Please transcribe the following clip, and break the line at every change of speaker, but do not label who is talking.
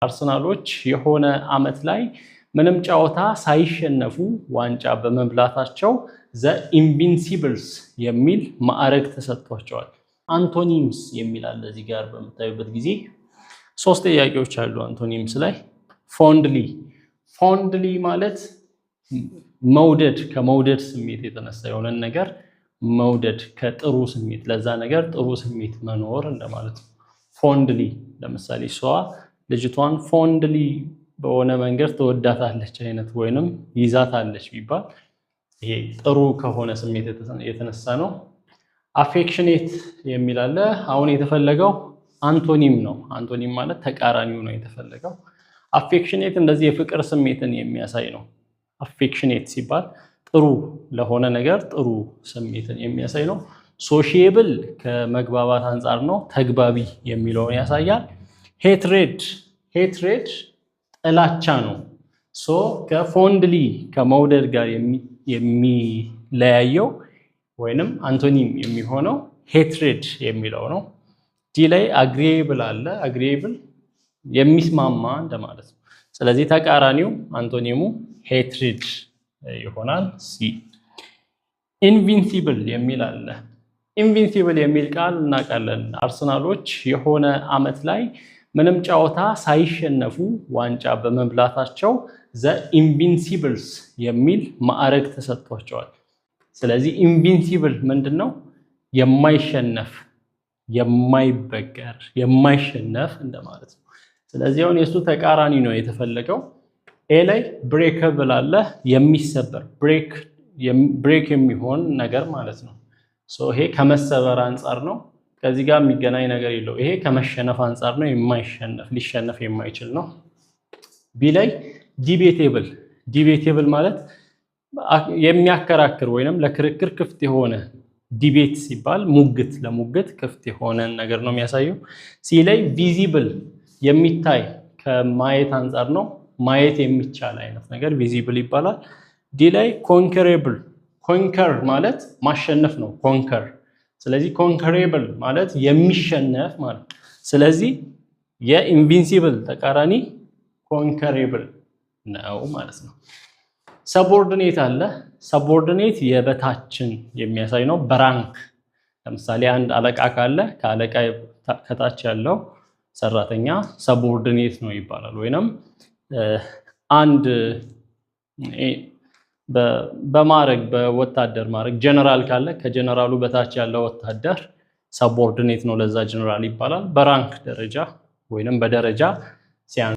አርሰናሎች የሆነ አመት ላይ ምንም ጨዋታ ሳይሸነፉ ዋንጫ በመብላታቸው ዘ ኢንቪንሲብልስ የሚል ማዕረግ ተሰጥቷቸዋል። አንቶኒምስ የሚል አለ እዚህ ጋር በምታዩበት ጊዜ ሶስት ጥያቄዎች አሉ አንቶኒምስ ላይ። ፎንድሊ ማለት መውደድ፣ ከመውደድ ስሜት የተነሳ የሆነ ነገር መውደድ፣ ከጥሩ ስሜት ለዛ ነገር ጥሩ ስሜት መኖር እንደማለት ነው። ፎንድሊ ለምሳሌ እሷ ልጅቷን ፎንድሊ በሆነ መንገድ ተወዳታለች አይነት ወይንም ይዛታለች ቢባል ይሄ ጥሩ ከሆነ ስሜት የተነሳ ነው። አፌክሽኔት የሚል አለ። አሁን የተፈለገው አንቶኒም ነው። አንቶኒም ማለት ተቃራኒው ነው የተፈለገው። አፌክሽኔት እንደዚህ የፍቅር ስሜትን የሚያሳይ ነው። አፌክሽኔት ሲባል ጥሩ ለሆነ ነገር ጥሩ ስሜትን የሚያሳይ ነው። ሶሺየብል ከመግባባት አንጻር ነው፣ ተግባቢ የሚለውን ያሳያል። ሄትሬድ ጥላቻ ነው። ሶ ከፎንድሊ ከመውደድ ጋር የሚለያየው ወይንም አንቶኒም የሚሆነው ሄትሬድ የሚለው ነው። ዲ ላይ አግሪኤብል አለ። አግሪኤብል የሚስማማ እንደማለት ነው። ስለዚህ ተቃራኒው አንቶኒሙ ሄትሬድ ይሆናል። ሲ ኢንቪንሲብል የሚል አለ። ኢንቪንሲብል የሚል ቃል እናውቃለን። አርሰናሎች የሆነ አመት ላይ ምንም ጨዋታ ሳይሸነፉ ዋንጫ በመብላታቸው ዘ ኢንቪንሲብልስ የሚል ማዕረግ ተሰጥቷቸዋል። ስለዚህ ኢንቪንሲብል ምንድነው? የማይሸነፍ፣ የማይበገር፣ የማይሸነፍ እንደማለት ነው። ስለዚህ አሁን የሱ ተቃራኒ ነው የተፈለገው። ኤ ላይ ብሬከብል አለ፣ የሚሰበር ብሬክ የሚሆን ነገር ማለት ነው። ይሄ ከመሰበር አንጻር ነው። ከዚህ ጋር የሚገናኝ ነገር የለው። ይሄ ከመሸነፍ አንጻር ነው፣ የማይሸነፍ ሊሸነፍ የማይችል ነው። ቢ ላይ ዲቤቴብል ማለት የሚያከራክር ወይንም ለክርክር ክፍት የሆነ፣ ዲቤት ሲባል ሙግት፣ ለሙግት ክፍት የሆነ ነገር ነው የሚያሳየው። ሲ ላይ ቪዚብል የሚታይ ከማየት አንጻር ነው፣ ማየት የሚቻል አይነት ነገር ቪዚብል ይባላል። ዲ ላይ ኮንከሬብል፣ ኮንከር ማለት ማሸነፍ ነው፣ ኮንከር። ስለዚህ ኮንከሬብል ማለት የሚሸነፍ ማለት። ስለዚህ የኢንቪንሲብል ተቃራኒ ኮንከሬብል ነው ማለት ነው። ሰቦርዲኔት አለ። ሰቦርዲኔት የበታችን የሚያሳይ ነው በራንክ። ለምሳሌ አንድ አለቃ ካለ ከአለቃ ከታች ያለው ሰራተኛ ሰቦርዲኔት ነው ይባላል። ወይንም አንድ በማዕረግ በወታደር ማዕረግ ጀነራል ካለ ከጀነራሉ በታች ያለው ወታደር ሰቦርዲኔት ነው ለዛ ጀነራል ይባላል። በራንክ ደረጃ ወይንም በደረጃ ሲያንስ